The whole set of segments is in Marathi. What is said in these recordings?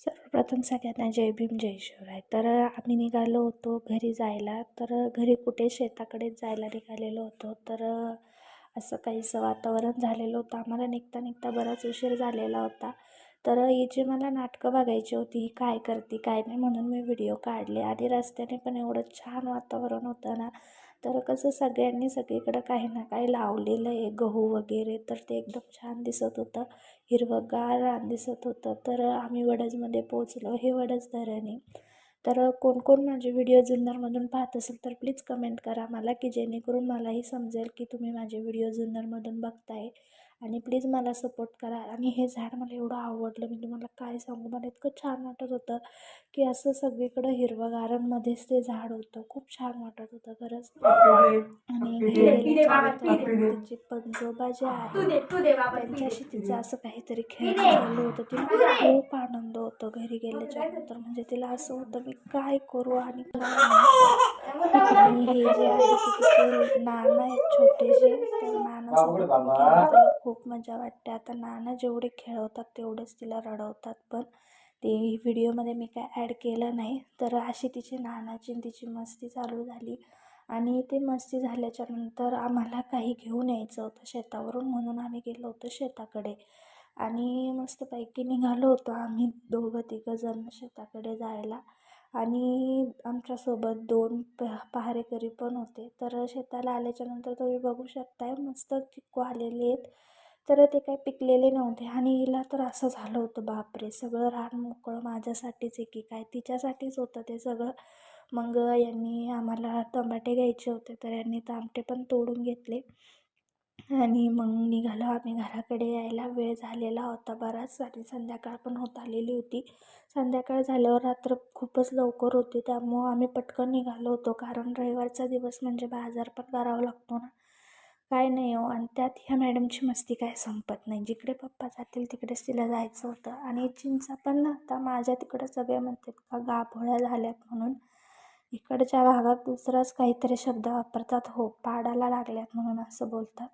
सर्वप्रथम सगळ्यांना जय भीम जय शिवराय. तर आम्ही निघालो होतो घरी जायला. तर घरी कुठे शेताकडेच जायला निघालेलो होतो. तर असं काहीसं वातावरण झालेलं होतं. आम्हाला निघता निघता बराच उशीर झालेला होता. तर ही जी मला नाटकं बघायची होती, ही काय करते काय नाही म्हणून मी व्हिडिओ काढले. आणि रस्त्याने पण एवढं छान वातावरण होतं ना, तर कसं सगळ्यांनी सगळीकडं काही ना काही लावलेलं आहे, गहू वगैरे, तर ते एकदम छान दिसत होतं. हिरवंगार रान दिसत होतं. तर आम्ही वडजमध्ये पोचलो. हे वडज धरण आहे. तर कोण कोण माझे व्हिडिओ जुन्नरमधून पाहत असेल तर प्लीज कमेंट करा मला, की जेणेकरून मलाही समजेल की तुम्ही माझे व्हिडिओ जुन्नरमधून बघताय. आणि प्लीज मला सपोर्ट करा. आणि हे झाड मला एवढं आवडलं, मी तुम्हाला काय सांगू, मला इतकं छान वाटत होतं की असं सगळीकडं हिरवगारांमध्येच ते झाड होतं. खूप छान वाटत होतं खरंच. आणि घरी गेल्याच्यानंतर तिची पंजोबा जे आहे त्यांच्याशी तिचं असं काहीतरी खेळणं चालू होतं. तिला खूप आनंद होतो घरी गेल्याच्यानंतर. म्हणजे तिला असं होतं मी काय करू आणि काय नाही. आणि हे जे आहे ते तिचे नाना आहेत छोटेसे, तर नानासोबत पण खेळायला तिला खूप मजा वाटते. आता नाना जेवढे खेळवतात तेवढेच तिला रडवतात, पण ते व्हिडिओमध्ये मी काय ॲड केलं नाही. तर अशी तिची नानाची तिची मस्ती चालू झाली. आणि ते मस्ती झाल्याच्यानंतर आम्हाला काही घेऊन यायचं होतं शेतावरून, म्हणून आम्ही गेलो होतो शेताकडे. आणि मस्तपैकी निघालो होतो आम्ही दोघं तिघंजण शेताकडे जायला. आणि आमच्यासोबत दोन पहारेकरी पण होते. तर शेताला आल्याच्यानंतर तुम्ही बघू शकताय मस्त चिक्कू आलेले आहेत. तर ते काही पिकलेले नव्हते. आणि हिला तर असं झालं होतं बापरे, सगळं रान मोकळं माझ्यासाठीच आहे की काय, तिच्यासाठीच होतं ते सगळं. मग यांनी आम्हाला टमाटे घ्यायचे होते, तर यांनी टमाटे पण तोडून घेतले. आणि मग निघालो आम्ही घराकडे. यायला वेळ झालेला होता बराच आणि संध्याकाळ पण होत आलेली होती. संध्याकाळ झाल्यावर रात्र खूपच लवकर होती, त्यामुळं आम्ही पटकन निघालो होतो. कारण रविवारचा दिवस म्हणजे बाजार पण करावा लागतो ना, काय नाही हो. आणि त्यात ह्या मॅडमची मस्ती काय संपत नाही. जिकडे पप्पा जातील तिकडेच तिला जायचं होतं. आणि चिंचा पण ना, आता माझ्या तिकडं सगळे म्हणतात का गाभोळ्या झाल्यात म्हणून. इकडच्या भागात दुसराच काहीतरी शब्द वापरतात, हो पाडाला लागल्यात म्हणून असं बोलतात.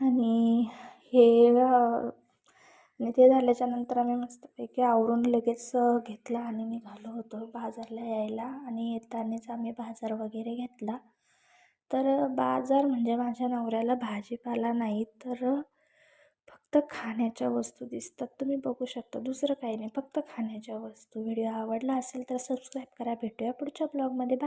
आणि हे आणि ते झाल्याच्यानंतर आम्ही मस्तपैकी आवरून लगेच घेतला आणि निघालो होतो बाजारला यायला. आणि येतानाच आम्ही बाजार वगैरे घेतला. तर बाजार म्हणजे माझ्या नवऱ्याला भाजीपाला नाही, तर फक्त खाण्याच्या वस्तू दिसतात. तुम्ही बघू शकता, दुसरं काही नाही, फक्त खाण्याच्या वस्तू. व्हिडिओ आवडला असेल तर सबस्क्राईब करा. भेटूया पुढच्या ब्लॉगमध्ये. बाय.